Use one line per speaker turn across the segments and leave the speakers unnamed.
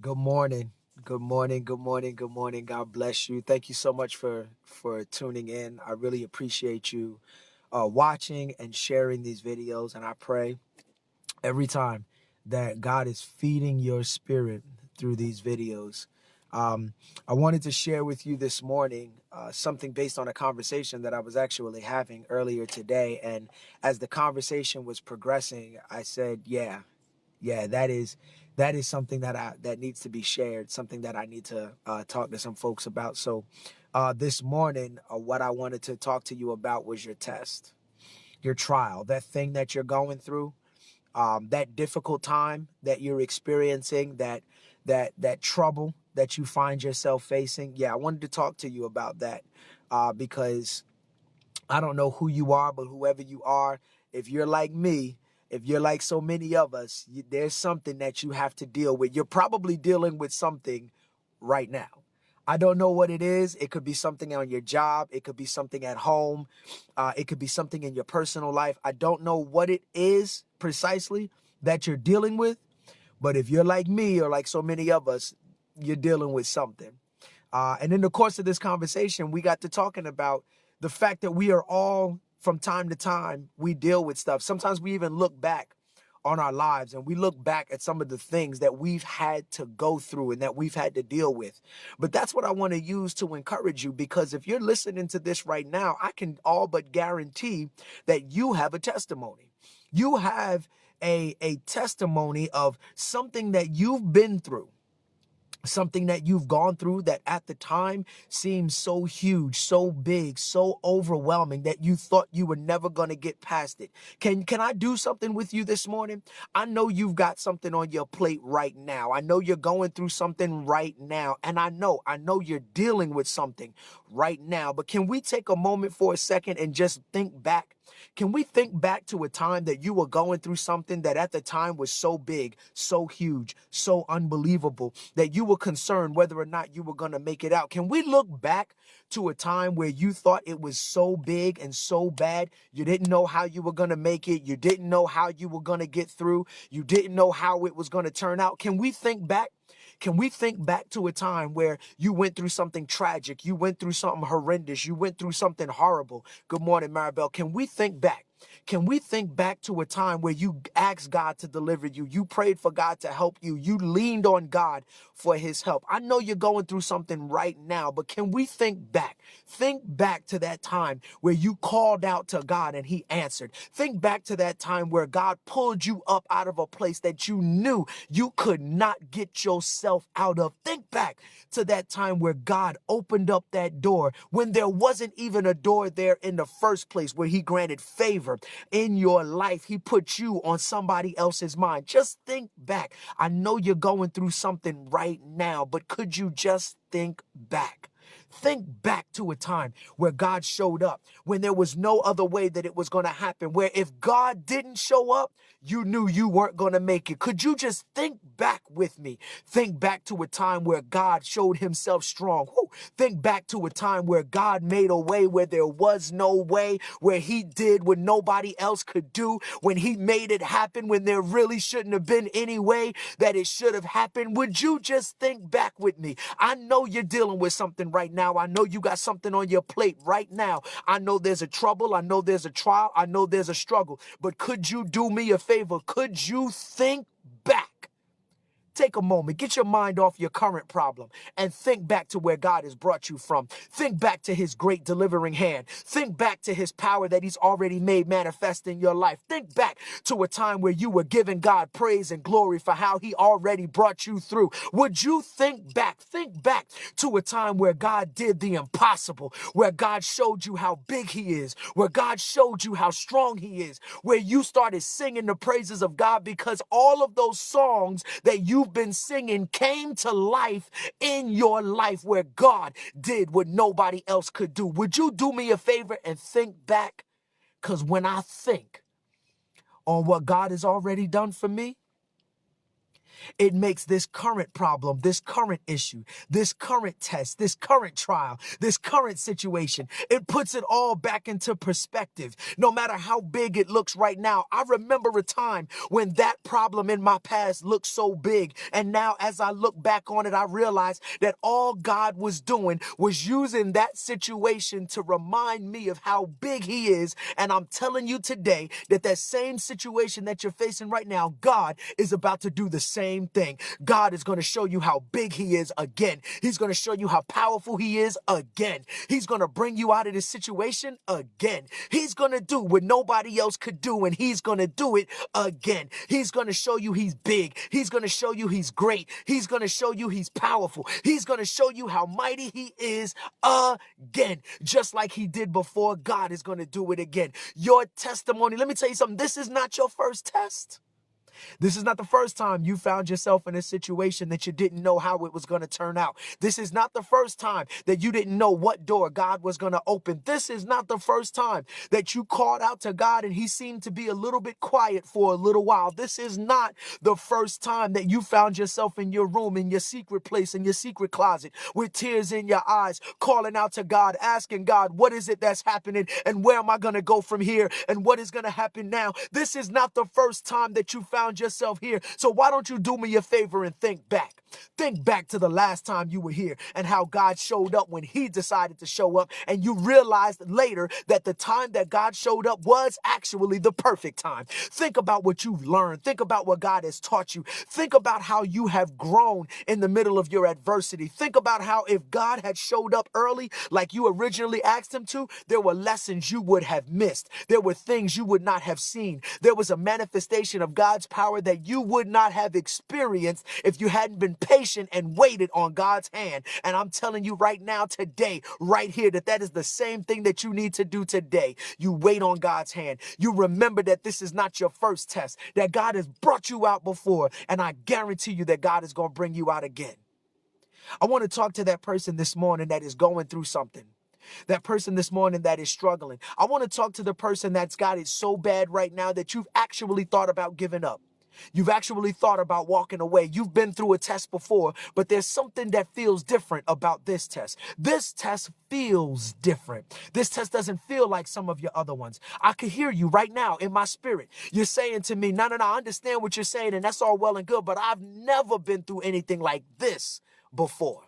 Good morning. Good morning. Good morning. Good morning. God bless you. Thank you so much for tuning in. I really appreciate you watching and sharing these videos. And I pray every time that God is feeding your spirit through these videos. Um, I wanted to share with you this morning something based on a conversation that I was actually having earlier today. And as the conversation was progressing, I said, yeah, that is something that needs to be shared, something that I need to talk to some folks about. So this morning, what I wanted to talk to you about was your test, your trial, that thing that you're going through, that difficult time that you're experiencing, that trouble that you find yourself facing. Yeah, I wanted to talk to you about that because I don't know who you are, but whoever you are, if you're like me, if you're like so many of us, there's something that you have to deal with. You're probably dealing with something right now. I don't know what it is. It could be something on your job. It could be something at home. It could be something in your personal life. I don't know what it is precisely that you're dealing with. But if you're like me or like so many of us, you're dealing with something. And in the course of this conversation, we got to talking about the fact that we are all, from time to time, we deal with stuff. Sometimes we even look back on our lives and we look back at some of the things that we've had to go through and that we've had to deal with. But that's what I want to use to encourage you, because if you're listening to this right now, I can all but guarantee that you have a testimony. You have a testimony of something that you've been through, something that you've gone through that at the time seemed so huge, so big, so overwhelming that you thought you were never going to get past it. Can I do something with you this morning? I know you've got something on your plate right now. I know you're going through something right now. And I know you're dealing with something right now. But can we take a moment for a second and just think back? Can we think back to a time that you were going through something that at the time was so big, so huge, so unbelievable that you were concerned whether or not you were going to make it out? Can we look back to a time where you thought it was so big and so bad, you didn't know how you were going to make it, you didn't know how you were going to get through, you didn't know how it was going to turn out? Can we think back? Can we think back to a time where you went through something tragic, you went through something horrendous, you went through something horrible? Good morning, Maribel. Can we think back? Can we think back to a time where you asked God to deliver you? You prayed for God to help you. You leaned on God for his help. I know you're going through something right now, but can we think back? Think back to that time where you called out to God and he answered. Think back to that time where God pulled you up out of a place that you knew you could not get yourself out of. Think back to that time where God opened up that door when there wasn't even a door there in the first place, where he granted favor in your life. He put you on somebody else's mind. Just think back. I know you're going through something right now, but could you just think back? Think back to a time where God showed up, when there was no other way that it was going to happen, where if God didn't show up, you knew you weren't going to make it. Could you just think back with me? Think back to a time where God showed himself strong. Whew. Think back to a time where God made a way where there was no way, where he did what nobody else could do, when he made it happen when there really shouldn't have been any way that it should have happened. Would you just think back with me? I know you're dealing with something right now. I know you got something on your plate right now. I know there's a trouble. I know there's a trial. I know there's a struggle. But could you do me a favor? Could you think back? Take a moment, get your mind off your current problem and think back to where God has brought you from. Think back to his great delivering hand. Think back to his power that he's already made manifest in your life. Think back to a time where you were giving God praise and glory for how he already brought you through. Would you think back? Think back to a time where God did the impossible, where God showed you how big he is, where God showed you how strong he is, where you started singing the praises of God because all of those songs that you've been singing came to life in your life, where God did what nobody else could do. Would you do me a favor and think back? Because when I think on what God has already done for me, It makes this current problem, this current issue, this current test, this current trial, this current situation, it puts it all back into perspective. No matter how big it looks right now, I remember a time when that problem in my past looked so big. And now as I look back on it, I realize that all God was doing was using that situation to remind me of how big he is. And I'm telling you today that that same situation that you're facing right now, God is about to do the same thing. God is going to show you how big he is again. He's going to show you how powerful he is again. He's going to bring you out of this situation again. He's going to do what nobody else could do, and he's going to do it again. He's going to show you he's big. He's going to show you he's great. He's going to show you he's powerful. He's going to show you how mighty he is again. Just like he did before, God is going to do it again. Your testimony, let me tell you something. This is not your first test. This is not the first time you found yourself in a situation that you didn't know how it was going to turn out. This is not the first time that you didn't know what door God was going to open. This is not the first time that you called out to God and he seemed to be a little bit quiet for a little while. This is not the first time that you found yourself in your room, in your secret place, in your secret closet, with tears in your eyes, calling out to God, asking God, what is it that's happening and where am I going to go from here and what is going to happen now? This is not the first time that you found yourself here. So why don't you do me a favor and think back? Think back to the last time you were here and how God showed up when he decided to show up, and you realized later that the time that God showed up was actually the perfect time. Think about what you've learned. Think about what God has taught you. Think about how you have grown in the middle of your adversity. Think about how if God had showed up early like you originally asked him to, there were lessons you would have missed. There were things you would not have seen. There was a manifestation of God's power that you would not have experienced if you hadn't been patient and waited on God's hand. And I'm telling you right now, today, right here, that is the same thing that you need to do today. You wait on God's hand. You remember that this is not your first test, that God has brought you out before, and I guarantee you that God is going to bring you out again. I want to talk to that person this morning that is going through something. That person this morning that is struggling. I want to talk to the person that's got it so bad right now that you've actually thought about giving up. You've actually thought about walking away. You've been through a test before, but there's something that feels different about this test. This test feels different. This test doesn't feel like some of your other ones. I can hear you right now in my spirit. You're saying to me, no, I understand what you're saying, and that's all well and good, but I've never been through anything like this before.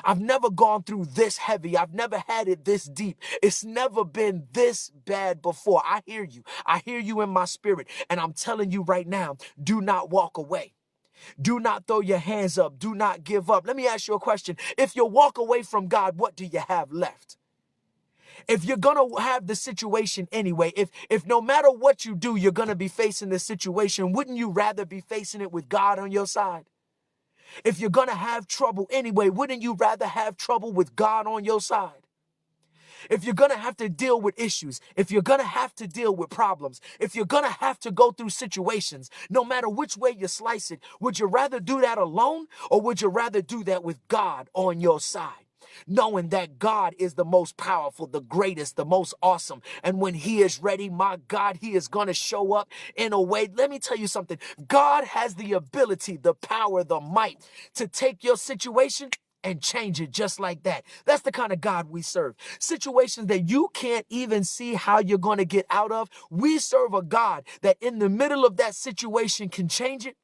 I've never gone through this heavy. I've never had it this deep. It's never been this bad before. I hear you. I hear you in my spirit. And I'm telling you right now, do not walk away. Do not throw your hands up. Do not give up. Let me ask you a question. If you walk away from God, what do you have left? If you're going to have the situation anyway, if no matter what you do, you're going to be facing this situation, wouldn't you rather be facing it with God on your side? If you're going to have trouble anyway, wouldn't you rather have trouble with God on your side? If you're going to have to deal with issues, if you're going to have to deal with problems, if you're going to have to go through situations, no matter which way you slice it, would you rather do that alone or would you rather do that with God on your side? Knowing that God is the most powerful, the greatest, the most awesome. And when he is ready, my God, he is going to show up in a way. Let me tell you something. God has the ability, the power, the might to take your situation and change it just like that. That's the kind of God we serve. Situations that you can't even see how you're going to get out of. We serve a God that in the middle of that situation can change it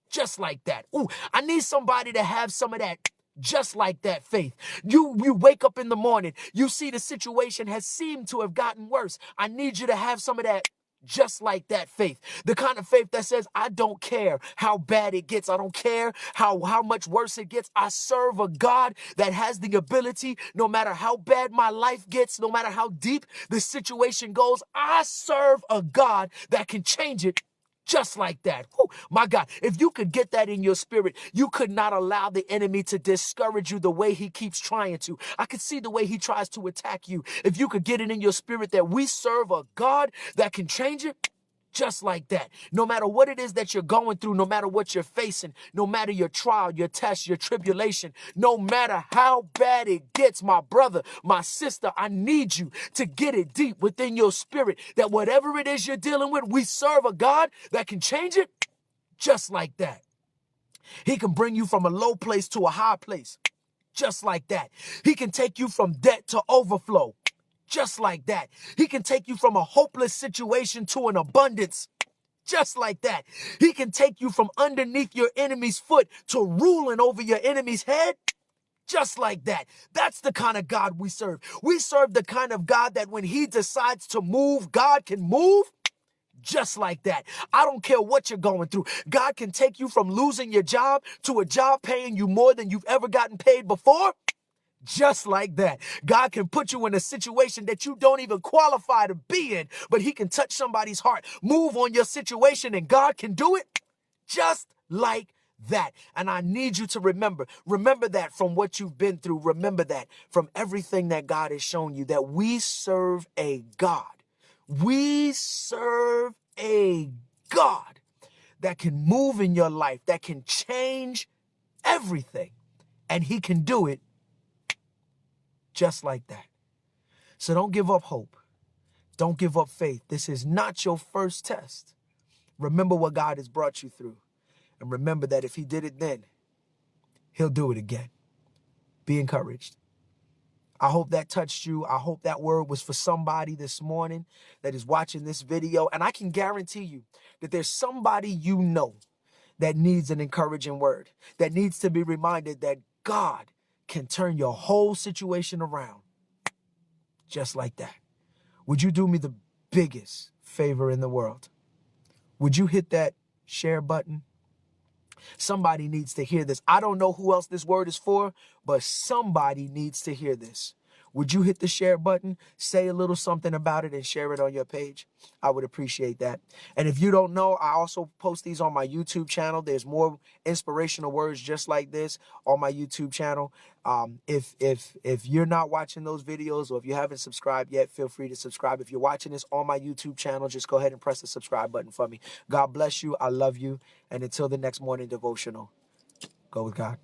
just like that. Ooh, I need somebody to have some of that just like that faith. You wake up in the morning, you see the situation has seemed to have gotten worse. I need you to have some of that just like that faith. The kind of faith that says, I don't care how bad it gets. I don't care how much worse it gets. I serve a God that has the ability, no matter how bad my life gets, no matter how deep the situation goes, I serve a God that can change it just like that. Whew, my God, if you could get that in your spirit, you could not allow the enemy to discourage you the way he keeps trying to. I could see the way he tries to attack you. If you could get it in your spirit that we serve a God that can change it, just like that. No matter what it is that you're going through, no matter what you're facing, no matter your trial, your test, your tribulation, no matter how bad it gets, my brother, my sister, I need you to get it deep within your spirit that whatever it is you're dealing with, we serve a God that can change it just like that. He can bring you from a low place to a high place, just like that. He can take you from debt to overflow, just like that. He can take you from a hopeless situation to an abundance, just like that. He can take you from underneath your enemy's foot to ruling over your enemy's head, just like that. That's the kind of God we serve. We serve the kind of God that when he decides to move, God can move just like that. I don't care what you're going through. God can take you from losing your job to a job paying you more than you've ever gotten paid before. Just like that. God can put you in a situation that you don't even qualify to be in, but he can touch somebody's heart, move on your situation, and God can do it just like that. And I need you to remember that from what you've been through. Remember that from everything that God has shown you, that we serve a God. We serve a God that can move in your life, that can change everything, and he can do it just like that. So don't give up hope. Don't give up faith. This is not your first test. Remember what God has brought you through. And remember that if he did it then, he'll do it again. Be encouraged. I hope that touched you. I hope that word was for somebody this morning that is watching this video. And I can guarantee you that there's somebody you know that needs an encouraging word, that needs to be reminded that God can turn your whole situation around just like that. Would you do me the biggest favor in the world? Would you hit that share button? Somebody needs to hear this. I don't know who else this word is for, but somebody needs to hear this. Would you hit the share button, say a little something about it, and share it on your page? I would appreciate that. And if you don't know, I also post these on my YouTube channel. There's more inspirational words just like this on my YouTube channel. If you're not watching those videos, or if you haven't subscribed yet, feel free to subscribe. If you're watching this on my YouTube channel, just go ahead and press the subscribe button for me. God bless you. I love you. And until the next morning devotional, go with God.